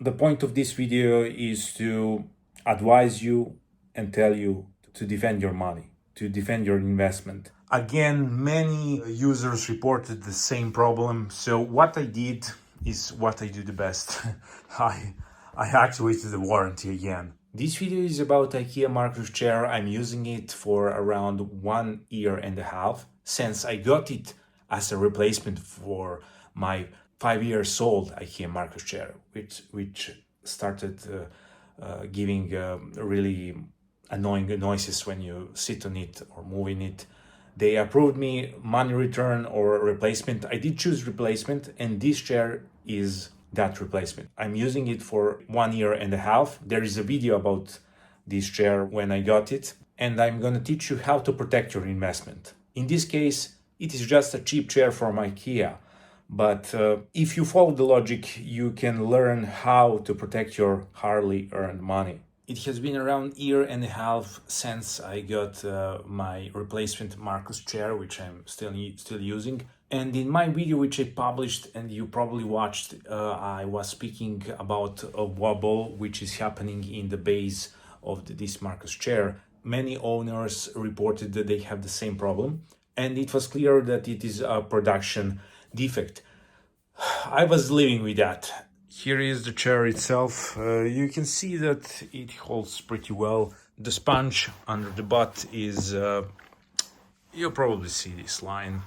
The point of this video is to advise you and tell you to defend your money, to defend your investment. Again, many users reported the same problem. So what I did is what I do the best. I activated the warranty again. This video is about IKEA Markus chair. I'm using it for around 1 year and a half since I got it as a replacement for my 5 years old IKEA Markus chair, which started giving really annoying noises when you sit on it or move in it. They approved me money return or replacement. I did choose replacement, and this chair is that replacement. I'm using it for 1 year and a half. There is a video about this chair when I got it, and I'm going to teach you how to protect your investment. In this case, it is just a cheap chair from IKEA. But if you follow the logic, you can learn how to protect your hardly earned money. It has been around 1.5 years since I got my replacement Markus chair, which I'm still using. And in my video, which I published and you probably watched, I was speaking about a wobble which is happening in the base of this Markus chair. Many owners reported that they have the same problem, and it was clear that it is a production defect. I was living with that. Here is the chair itself. You can see that it holds pretty well. The sponge under the butt is, you'll probably see this line.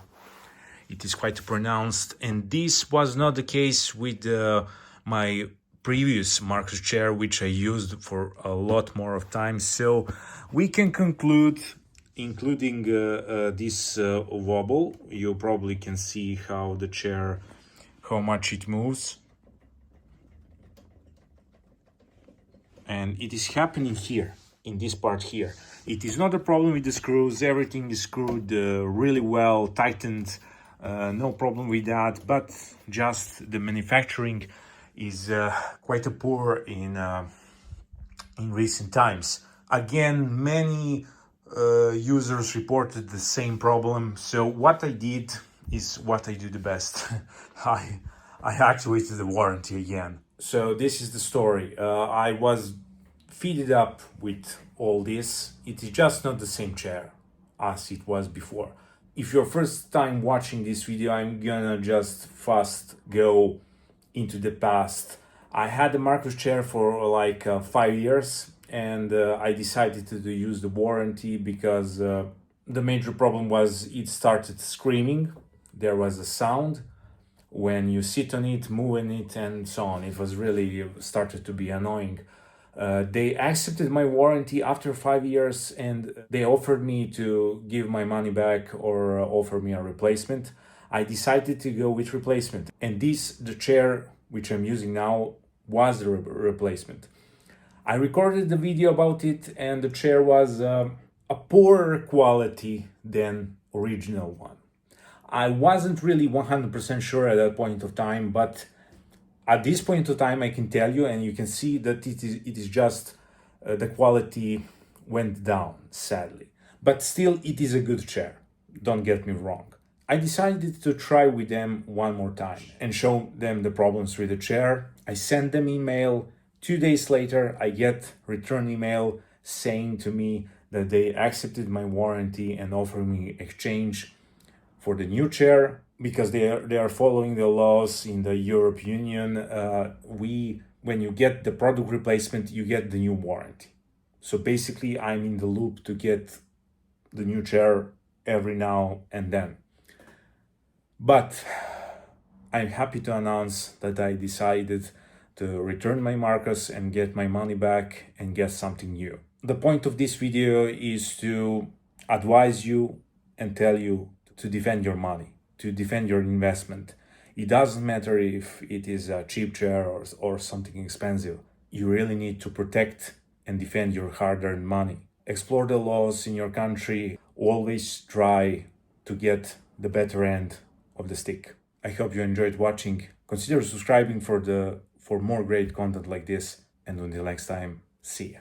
It is quite pronounced, and this was not the case with my previous Markus chair, which I used for a lot more of time. So we can conclude, including this wobble, you probably can see how the chair, how much it moves. And it is happening here, in this part here. It is not a problem with the screws. Everything is screwed really well, tightened. No problem with that, but just the manufacturing is quite poor in recent times. Again, many users reported the same problem. So what I did is what I do the best. I activated the warranty again. So this is the story. I was fitted up with all this. It is just not the same chair as it was before. If you're first time watching this video, I'm gonna just fast go into the past. I had the Markus chair for like 5 years, and I decided to use the warranty because the major problem was it started screaming. There was a sound when you sit on it, move in it, and so on. It was really started to be annoying. They accepted my warranty after 5 years, and they offered me to give my money back or offer me a replacement. I decided to go with replacement, and the chair which I'm using now was the replacement. I recorded the video about it, and the chair was a poorer quality than original one. I wasn't really 100% sure at that point of time, but at this point of time, I can tell you, and you can see that it is just the quality went down, sadly. But still, it is a good chair. Don't get me wrong. I decided to try with them one more time and show them the problems with the chair. I sent them email. 2 days later, I get return email saying to me that they accepted my warranty and offered me exchange for the new chair. Because they are following the laws in the European Union, when you get the product replacement, you get the new warranty. So basically, I'm in the loop to get the new chair every now and then. But I'm happy to announce that I decided to return my Markus and get my money back and get something new. The point of this video is to advise you and tell you to defend your money, to defend your investment. It doesn't matter if it is a cheap chair or something expensive. You really need to protect and defend your hard-earned money. Explore the laws in your country. Always try to get the better end of the stick. I hope you enjoyed watching. Consider subscribing for more great content like this. And until next time, see ya.